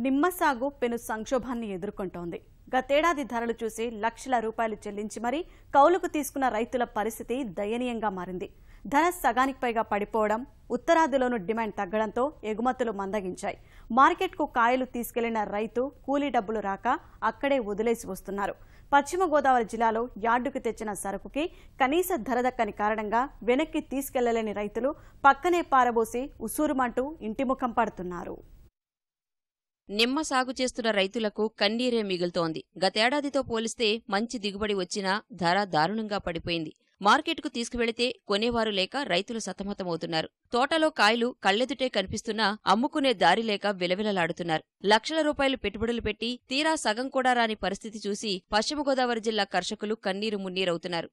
నిమ్మ సాగు పెను సంక్షోభాన్ని ఎదుర్కొంటోంది. గతేడాది ధరలు చూసి లక్షల రూపాయలు చెల్లించి మరీ కౌలుకు తీసుకున్న రైతుల పరిస్థితి దయనీయంగా మారింది. ధర సగానికి పైగా పడిపోవడం, ఉత్తరాదిలోనూ డిమాండ్ తగ్గడంతో ఎగుమతులు మందగించాయి. మార్కెట్కు కాయలు తీసుకెళ్లిన రైతు కూలీ డబ్బులు రాక అక్కడే వదిలేసి వస్తున్నారు. పశ్చిమ గోదావరి జిల్లాలో యార్డుకు తెచ్చిన సరుకుకి కనీస ధర దక్కని కారణంగా వెనక్కి తీసుకెళ్లలేని రైతులు పక్కనే పారబోసి ఉసూరుమంటూ ఇంటిముఖం పడుతున్నారు. నిమ్మ సాగు చేస్తున్న రైతులకు కన్నీరే మిగులుతోంది. గతేడాదితో పోలిస్తే మంచి దిగుబడి వచ్చినా ధర దారుణంగా పడిపోయింది. మార్కెట్కు తీసుకువెళితే కొనేవారు లేక రైతులు సతమతమవుతున్నారు. తోటలో కాయలు కళ్లెదుటే కనిపిస్తున్నా అమ్ముకునే దారి లేక విలవిలలాడుతున్నారు. లక్షల రూపాయలు పెట్టుబడులు పెట్టి తీరా సగం కూడా రాని పరిస్థితి చూసి పశ్చిమ గోదావరి జిల్లా కర్షకులు కన్నీరు మున్నీరవుతున్నారు.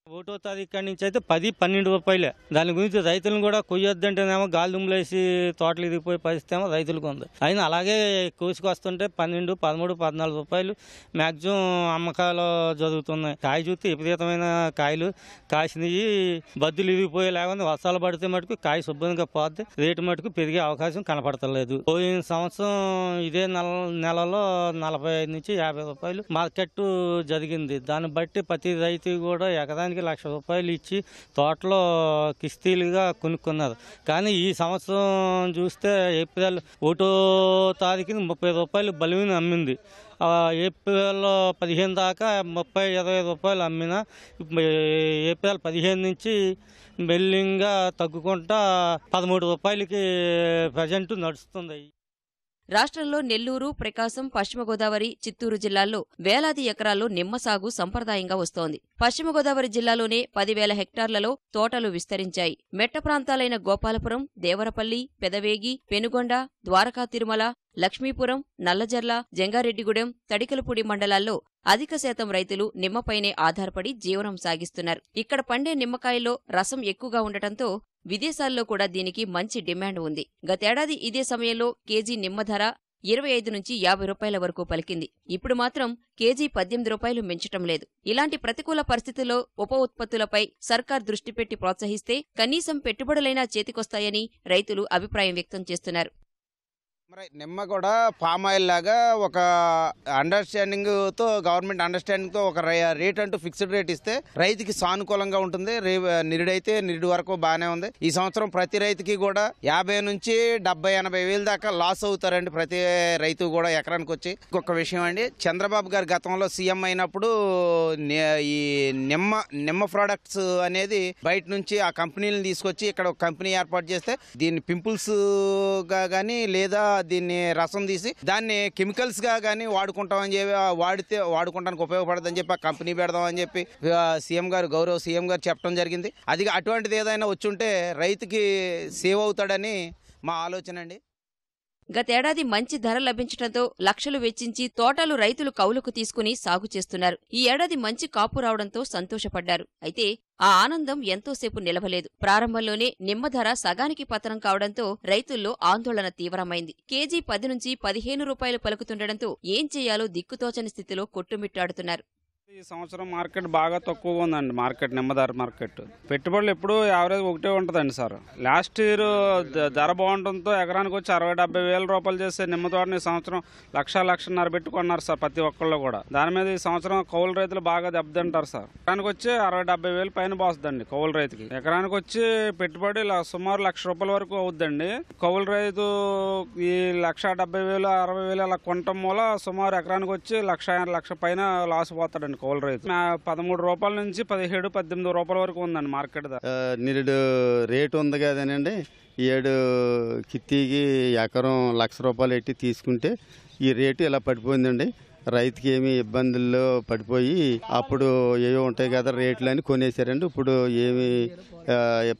1వ తారీఖు నుంచి అయితే 10-12 రూపాయలే. దాని గురించి రైతులను కూడా కొయ్యొద్దంటేనేమో గాలి దుమ్ములేసి తోటలు ఇరిగిపోయే పరిస్థితి ఏమో రైతులకు ఉంది. అయినా అలాగే కోసుకొస్తుంటే 12, 13, 14 రూపాయలు మ్యాక్సిమం అమ్మకాలు జరుగుతున్నాయి. కాయ చూస్తే విపరీతమైన కాయలు కాసినవి బద్దులు ఇరిగిపోయే లేకుండా వర్షాలు పడితే మటుకు కాయ శుభ్రంగా పోతే రేటు మటుకు పెరిగే అవకాశం కనపడతలేదు. పోయిన సంవత్సరం ఇదే నెలలో 45 నుంచి 50 రూపాయలు మార్కెట్ జరిగింది. దాన్ని బట్టి ప్రతి రైతు కూడా ఎకరానికి ₹1,00,000 రూపాయలు ఇచ్చి తోటలో కిస్తీలుగా కొనుక్కున్నారు. కానీ ఈ సంవత్సరం చూస్తే ఏప్రిల్ 1వ తారీఖుని 30 రూపాయలు బలివిని అమ్మింది. ఏప్రిల్ 15 దాకా 30-20 రూపాయలు అమ్మిన ఏప్రిల్ 15 నుంచి మెల్లింగా తగ్గుకుంటా 13 రూపాయలకి ప్రజెంట్ నడుస్తుంది. రాష్ట్రంలో నెల్లూరు, ప్రకాశం, పశ్చిమ గోదావరి, చిత్తూరు జిల్లాల్లో వేలాది ఎకరాల్లో నిమ్మ సాగు సంప్రదాయంగా వస్తోంది. పశ్చిమ గోదావరి జిల్లాలోనే 10,000 హెక్టార్లలో తోటలు విస్తరించాయి. మెట్ట ప్రాంతాలైన గోపాలపురం, దేవరపల్లి, పెదవేగి, పెనుగొండ, ద్వారకా తిరుమల, లక్ష్మీపురం, నల్లజర్ల, జంగారెడ్డిగూడెం, తడికలపూడి మండలాల్లో అధిక శాతం రైతులు నిమ్మపైనే ఆధారపడి జీవనం సాగిస్తున్నారు. ఇక్కడ పండే నిమ్మకాయల్లో రసం ఎక్కువగా ఉండటంతో విదేశాల్లో కూడా దీనికి మంచి డిమాండ్ ఉంది. గతేడాది ఇదే సమయంలో కేజీ నిమ్మ ధర 25 నుంచి 50 రూపాయల వరకు పలికింది. ఇప్పుడు మాత్రం కేజీ 18 రూపాయలు మించటం లేదు. ఇలాంటి ప్రతికూల పరిస్థితుల్లో ఉప ఉత్పత్తులపై సర్కార్ దృష్టి పెట్టి ప్రోత్సహిస్తే కనీసం పెట్టుబడులైనా చేతికొస్తాయని రైతులు అభిప్రాయం వ్యక్తం చేస్తున్నారు. నిమ్మ కూడా పామ్ ఆయిల్ లాగా ఒక అండర్స్టాండింగ్తో గవర్నమెంట్ అండర్స్టాండింగ్తో ఒక రేట్ అంటూ ఫిక్స్డ్ రేట్ ఇస్తే రైతుకి సానుకూలంగా ఉంటుంది. నిరుడైతే నిరుడు వరకు బాగానే ఉంది. ఈ సంవత్సరం ప్రతి రైతుకి కూడా 50 నుంచి 70-80 వేలు దాకా లాస్ అవుతారండి ప్రతి రైతు కూడా ఎకరానికి వచ్చి. ఇంకొక విషయం అండి, చంద్రబాబు గారు గతంలో సీఎం అయినప్పుడు ఈ నిమ్మ ప్రొడక్ట్స్ అనేది బయట నుంచి ఆ కంపెనీలను తీసుకొచ్చి ఇక్కడ ఒక కంపెనీ ఏర్పాటు చేస్తే దీన్ని పింపుల్స్ గా కానీ లేదా దీన్ని రసం తీసి దాన్ని కెమికల్స్ గా కానీ వాడుకుంటామని చెప్పి వాడుకోవడానికి ఉపయోగపడదని చెప్పి ఆ కంపెనీ పెడదామని చెప్పి గౌరవ సీఎం గారు చెప్పడం జరిగింది. అది అటువంటిది ఏదైనా వచ్చుంటే రైతుకి సేవ్ అవుతాడని మా ఆలోచన అండి. గతేడాది మంచి ధర లభించడంతో లక్షలు వెచ్చించి తోటలు రైతులు కౌలుకు తీసుకుని సాగు చేస్తున్నారు. ఈ ఏడాది మంచి కాపు రావడంతో సంతోషపడ్డారు. అయితే ఆ ఆనందం ఎంతోసేపు నిలవలేదు. ప్రారంభంలోనే నిమ్మ ధర సగానికి పతనం కావడంతో రైతుల్లో ఆందోళన తీవ్రమైంది. కేజీ 10 నుంచి 15 రూపాయలు పలుకుతుండటంతో ఏం చేయాలో దిక్కుతోచని స్థితిలో కొట్టుమిట్టాడుతున్నారు. ఈ సంవత్సరం మార్కెట్ బాగా తక్కువగా ఉందండి. నిమ్మధర మార్కెట్ పెట్టుబడులు ఎప్పుడు యావరేజ్ ఒకటే ఉంటుందండి సార్. లాస్ట్ ఇయర్ ధర బాగుండటంతో ఎకరానికి వచ్చి 60-70 వేల రూపాయలు చేసే నిమ్మ తోటని ఈ సంవత్సరం 1,00,000-1,50,000 పెట్టుకున్నారు సార్ ప్రతి ఒక్కళ్ళు కూడా. దాని మీద ఈ సంవత్సరం కౌలు రైతులు బాగా దెబ్బతింటారు సార్. ఎకరానికి వచ్చి 60-70 వేలు పైన పోస్తుందండి కౌలు రైతుకి. ఎకరానికి వచ్చి పెట్టుబడి సుమారు ₹1,00,000 వరకు అవుద్దండి. కౌలు రైతు ఈ 1,70,000, 60,000 అలా కొనటం మూల సుమారు ఎకరానికి వచ్చి 1,00,000 పైన లాస్ పోతాడండి కౌలు రైతు. 13 రూపాయల నుంచి 17-18 రూపాయల వరకు ఉందండి మార్కెట్. నిరుడు రేటు ఉంది కదనండి. 7 కిత్తీకి ఎకరం ₹1,00,000 రూపాయలు ఎట్టి తీసుకుంటే ఈ రేటు ఇలా పడిపోయిందండి. రైతుకి ఏమి ఇబ్బందుల్లో పడిపోయి అప్పుడు ఏవో ఉంటాయి కదా రేట్లు అని కొనేసారండి. ఇప్పుడు ఏమి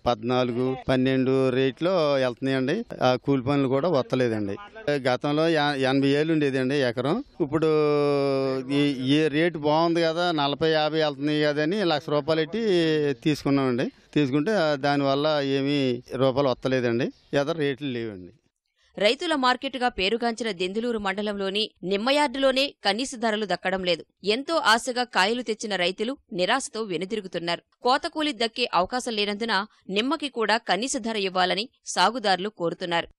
14-12 రేట్లో వెళ్తున్నాయండి. ఆ కూలి పనులు కూడా వస్తలేదండి. గతంలో 80 వేలు ఉండేదండి ఎకరం. ఇప్పుడు ఈ రేటు బాగుంది కదా 40-50 వెళ్తున్నాయి కదని ₹1,00,000 రూపాయలు ఎట్టి తీసుకున్నామండి. తీసుకుంటే దానివల్ల ఏమీ రూపాయలు వస్తలేదండి. ఏదో రేట్లు లేవండి. రైతుల మార్కెట్గా పేరుగాంచిన దెందులూరు మండలంలోని నిమ్మయార్డులోనే కనీస ధరలు దక్కడం లేదు. ఎంతో ఆశగా కాయలు తెచ్చిన రైతులు నిరాశతో వెనుదిరుగుతున్నారు. కోతకూలి దక్కే అవకాశం లేనందున నిమ్మకి కూడా కనీస ధర ఇవ్వాలని సాగుదారులు కోరుతున్నారు.